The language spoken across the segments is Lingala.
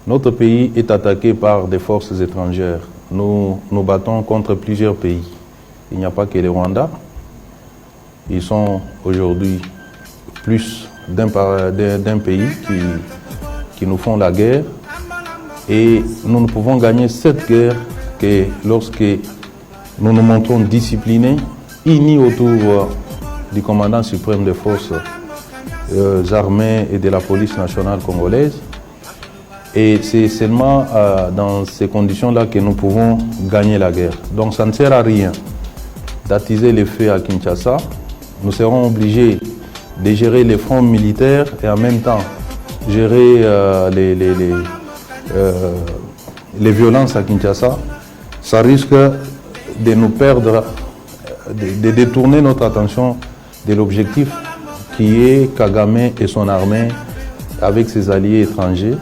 Notre pays est attaqué par des forces étrangères. Nous nous battons contre plusieurs pays. Il n'y a pas que le Rwanda. Ils sont aujourd'hui plus d'un pays qui nous font la guerre. Et nous ne pouvons gagner cette guerre que lorsque nous nous montrons disciplinés, unis autour du commandant suprême des forces armées et de la police nationale congolaise. Et c'est seulement dans ces conditions-là que nous pouvons gagner la guerre. Donc ça ne sert à rien d'attiser les faits à Kinshasa. Nous serons obligés de gérer les fronts militaires et en même temps gérer les violences à Kinshasa. Ça risque de nous perdre, de détourner notre attention de l'objectif qui est Kagame et son armée avec ses alliés étrangers.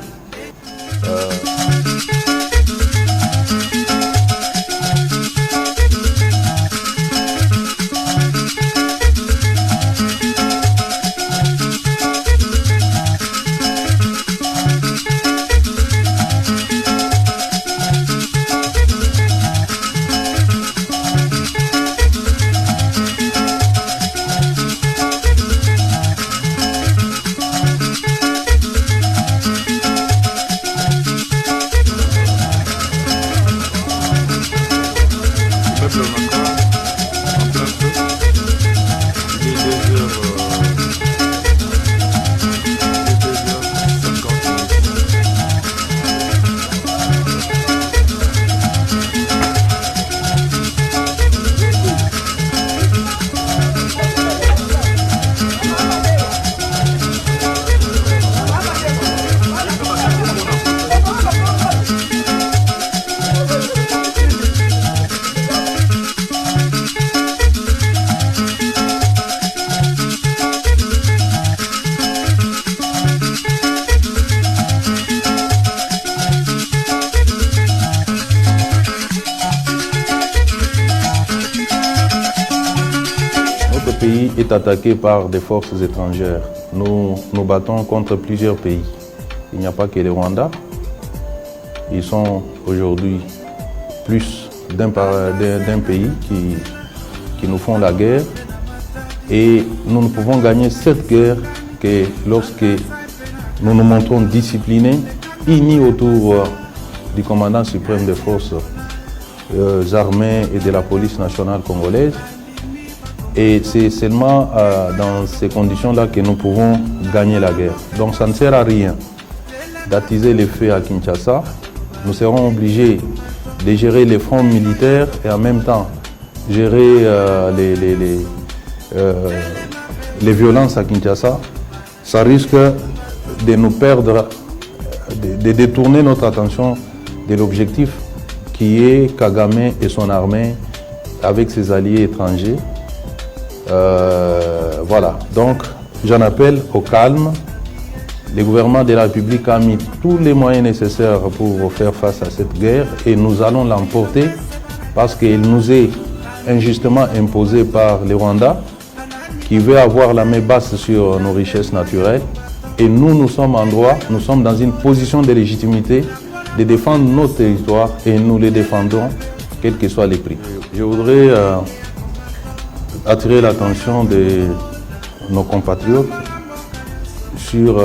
Notre pays est attaqué par des forces étrangères. Nous nous battons contre plusieurs pays. Il n'y a pas que le Rwanda. Ils sont aujourd'hui plus d'un pays qui nous font la guerre. Et nous ne pouvons gagner cette guerre que lorsque nous nous montrons disciplinés, unis autour du commandant suprême des forces armées et de la police nationale congolaise. Et c'est seulement dans ces conditions-là que nous pouvons gagner la guerre. Donc ça ne sert à rien d'attiser les faits à Kinshasa. Nous serons obligés de gérer les fronts militaires et en même temps gérer les violences à Kinshasa. Ça risque de nous perdre, de détourner notre attention de l'objectif qui est Kagame et son armée avec ses alliés étrangers. Voilà, donc j'en appelle au calme. Le gouvernement de la République a mis tous les moyens nécessaires pour faire face à cette guerre et nous allons l'emporter parce qu'il nous est injustement imposé par le Rwanda qui veut avoir la main basse sur nos richesses naturelles. Et nous sommes en droit, nous sommes dans une position de légitimité de défendre nos territoires et nous les défendrons quels que soient les prix. Je voudrais attirer l'attention de nos compatriotes sur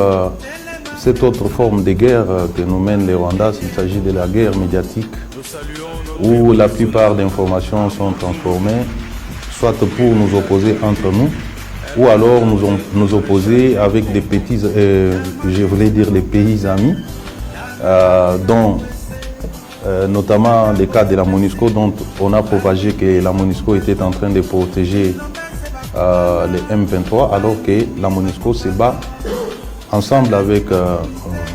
cette autre forme de guerre que nous mène les Rwandais. Il s'agit de la guerre médiatique où la plupart des informations sont transformées, soit pour nous opposer entre nous, ou alors nous opposer avec des petits, je voulais dire les pays amis, dont notamment le cas de la MONUSCO, dont on a propagé que la MONUSCO était en train de protéger les M23, alors que la MONUSCO se bat ensemble avec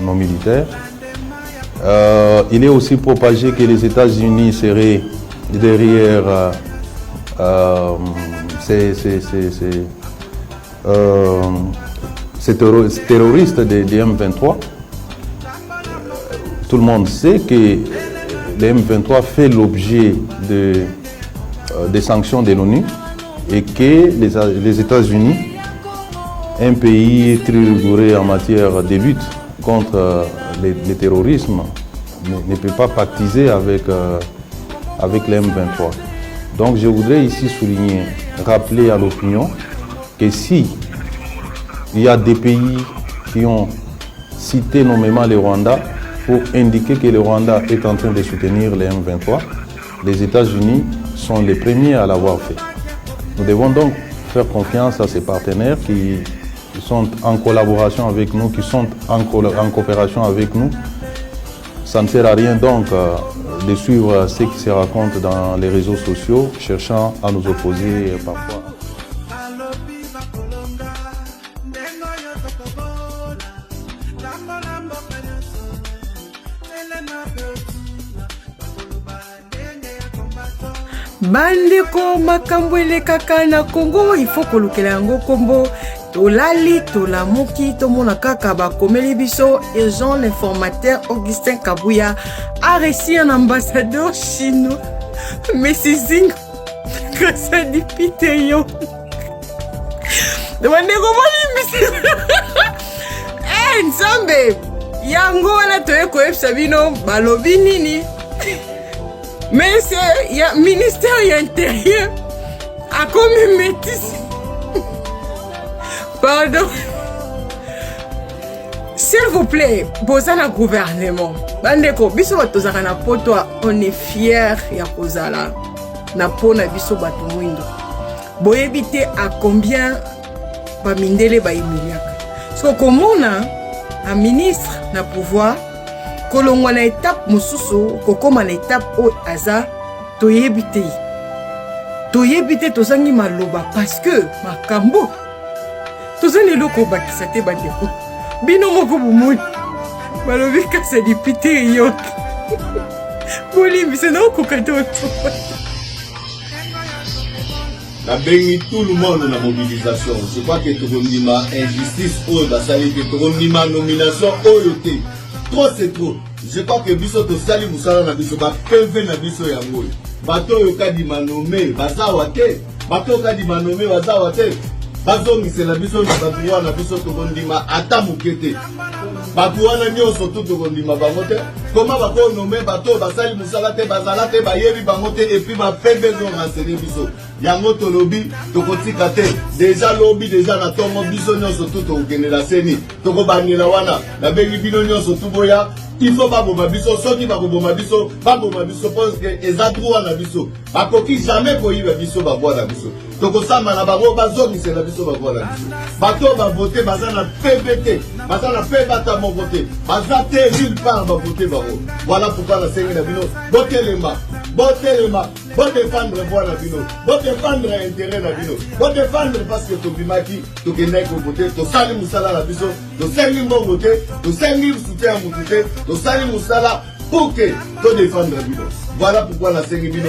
nos militaires. Il est aussi propagé que les États-Unis seraient derrière ces terroristes des M23. Tout le monde sait que le M23 fait l'objet des sanctions de l'ONU et que les États-Unis, un pays très rigoureux en matière de lutte contre le terrorisme ne peut pas pactiser avec, avec les M23. Donc je voudrais ici souligner, rappeler à l'opinion que si il y a des pays qui ont cité nommément le Rwanda pour indiquer que le Rwanda est en train de soutenir les M23, les États-Unis sont les premiers à l'avoir fait. Nous devons donc faire confiance à ces partenaires qui sont en collaboration avec nous, qui sont en coopération avec nous. Ça ne sert à rien donc de suivre ce qui se raconte dans les réseaux sociaux, cherchant à nous opposer parfois. Bandeko makambo elekaka na Congo, il faut kolukela yango kombo tolali tolamuki tomona kaka bakomeli biso agent l'informateur Augustin Kabuya a reçu un ambassadeur chinois Messi Zingo grâce à député yo bandeko moli nzambe yango wana toye koyebisa bino balobi nini. Mais c'est le ministère de l'Intérieur a comme métis. Pardon. S'il vous plaît, bozala gouvernement. Bandeko, biso batozaka na poto, on est fiers ya kozala na pona biso bato mwindo. Boyebite à combien ba mindele ba emiliaka. So komona un ministre na pouvoir kolongwa na étape mususu kokoma na étape o aza toyebite tozangi maloba parce que makambo tozani loko bakisa te bandeko bino moko bomoni balobi kasa député yo bolimbisa na okoka te na bengi tout le monde na mobilisation. Je crois que tokondima injustice oyo basali te tokondima nomination oyo te. Trop c'est trop. Je crois que biso to sali musala na biso ba PV na biso yango. Bato yo kadi manome bazawa te. Bato yo kadi manome bazawa te. Bazo misela biso na batwa na biso to kondima ata mukete. Bato wana nyonso to kondima bango te. Comment bako nommer bato basali musala te bazala te bayebi bango te et puis ba PV zo renseigner biso. Yango to lobby to kotika te. Déjà lobby déjà na tongo biso nyonso to kokendela seni. To ko bangela wana na bengi bino nyonso to boya. Il faut pas bomba biso, soki ba bomba biso, pas bomba biso parce que eza droit na biso. Ba koki jamais koyiba biso ba bois na biso. Toko sama na bango bazomi c'est na biso ba bois na biso. Bato ba voter baza na PBT, baza na PBata mo voter. Baza te nulle part ba voter bango. Voilà pourquoi la seigneur na bino, botelema, bon défendre voix na bino, bon défendre intérêt na bino, bon défendre parce que to bimaki, to kenai ko voter, to sali musala na biso, to sengi mo voter, to sengi soutien mo voter. To sali musala pour que to défendre bino. Voilà pourquoi la sengi bino.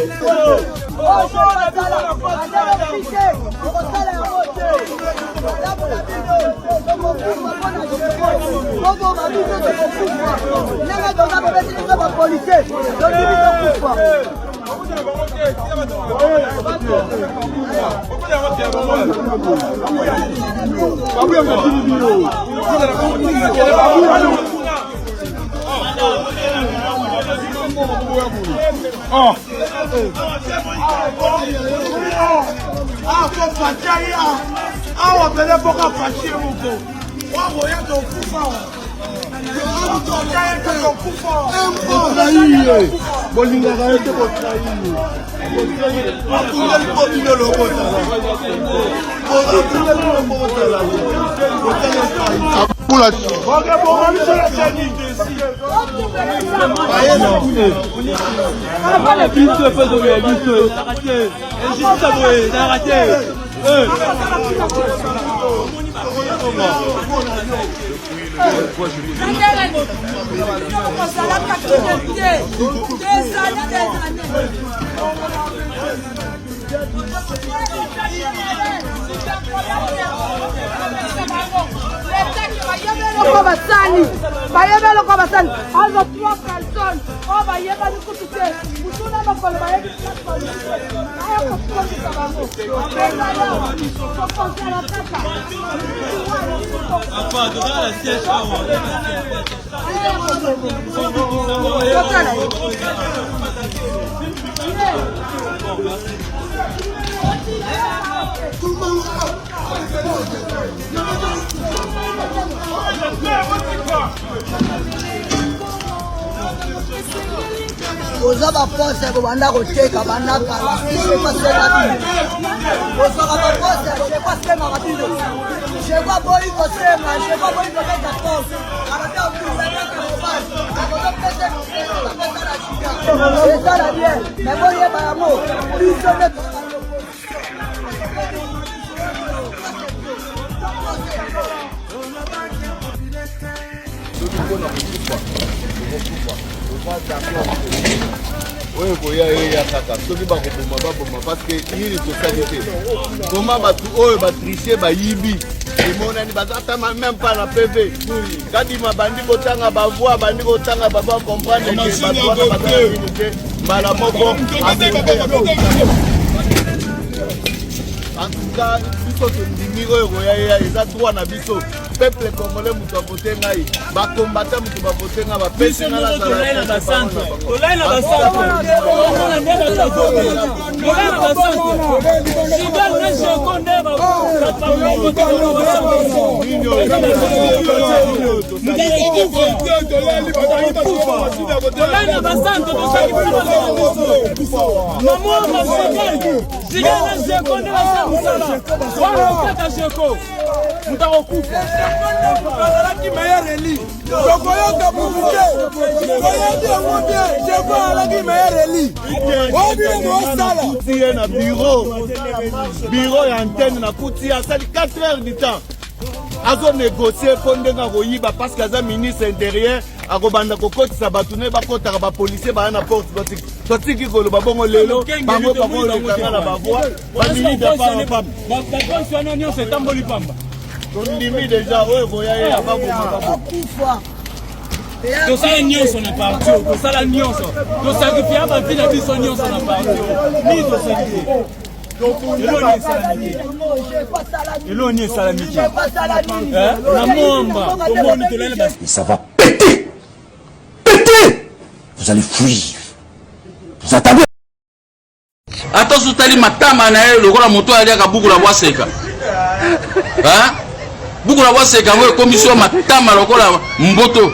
loko basani bayeba loko basani azo 3 personnes oh bayeba likutute mutuna makolo bayebi ayo kokonza bango apa toka la siège awa oza bapose bobanda koteka bandakala ozwaka bapose ekwasemaka bino jekwa boyi kosenga jekwa boyi kobeta pose ezala bien me boyeba yango biso nde oyo koya eya kaka soki bakoboma baboma parceke nini tosali te koma bato oyo batriche bayibi emonani bazata même pas na pv kadima bandi kotanga bavoi bandi kotanga bava comprendre ke bato wana bazalakini te mbala moko en tout cas biso tondimi oyo koya eya eza droit na biso peuple congolais mutu avote ngai bakombata mutu bavote ngai bapesi ngai bazalaki meilleur eli tokoyoka bubuke koyebi yango bien jeko alaki meilleur eli obino moosala ye na bureau ya antenne nakuti asali 4 heures du temps azonégocie mpo ndenge akoyiba parce que aza ministre intérieur akobanda kokotisa bato ne bakotaka bapolisier baya na porte totiki koloba bongo lelo bango bakolekanga na bavoi bakonsiwana nyonso etamboli pamba tondimi deja oyo koya ye abakufa tosala nyonso na parti tosala nyonso tosakrifia bavi na biso nyonso na parti ni tosakrifie eloni esalami te na mwamba tomoni tolele basi ça va péter. Péter. Vous allez fuir. Vous attendez. Ata sutali matama na ye lokola moto aliaka buku la bwaseka. Buku la bwaseka ngo komisiyo matama lokola mboto.